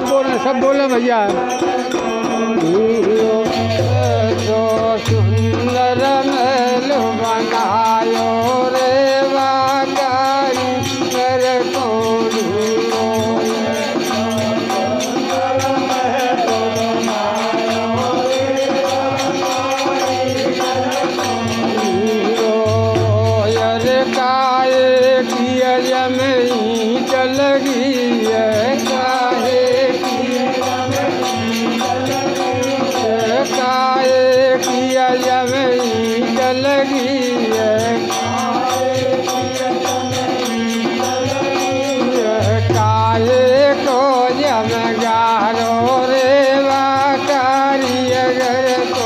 सब बोले भैया। जो सुंदर महल बनायो रे वाकारी मेरे को चल गई है काहे किया जमई चल गई है काहे को जमगारो रे वाकारी अगर को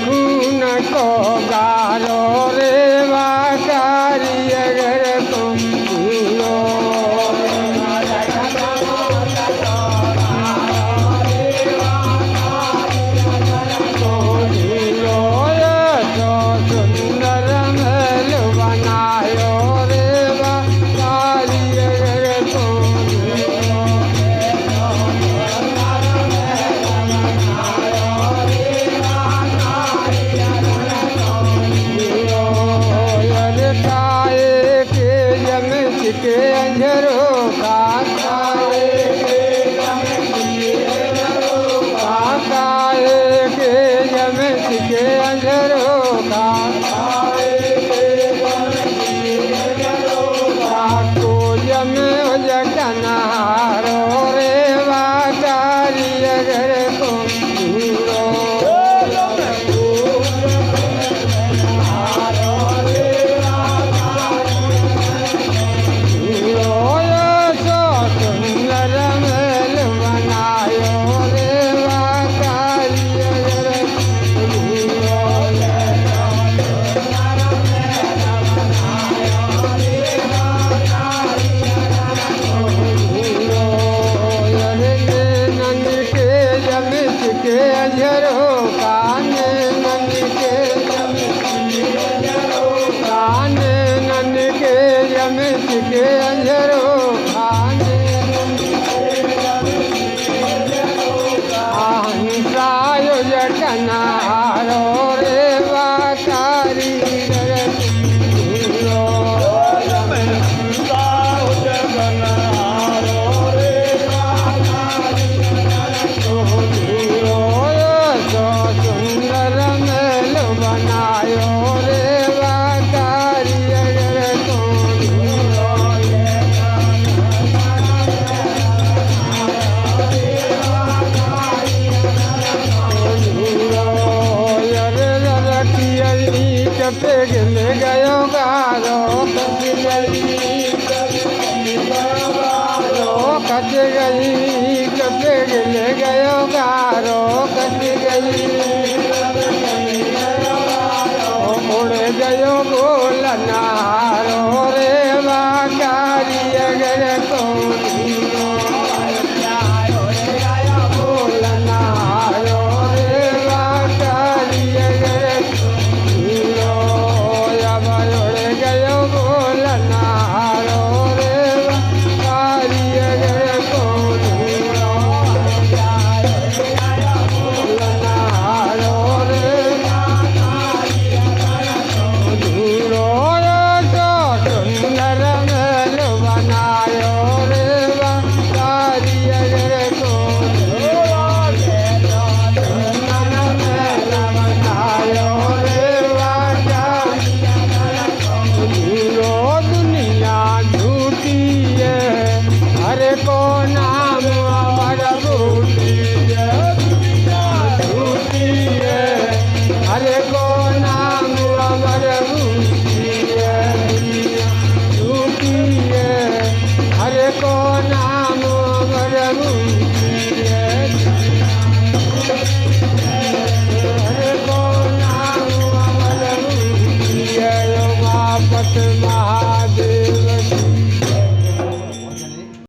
खून को गारो रे वाकारी अगर तुम भूलो तो सुंदर महल बनायो रे वाकारी अगर तुम के अंजरो काकाए के जमित के अंजरो काको जमे जगनारो रे वाकारी अगर तुम के अंजरो खाने अहिंसायो जटनारो रे वाकारी सुंदर महल बनायो रे वाकारी अगर पे गिल गयो गारो कच गई कपे गिल गयो गारो कच गई उड़ गयो गोलनारो रे वाकारी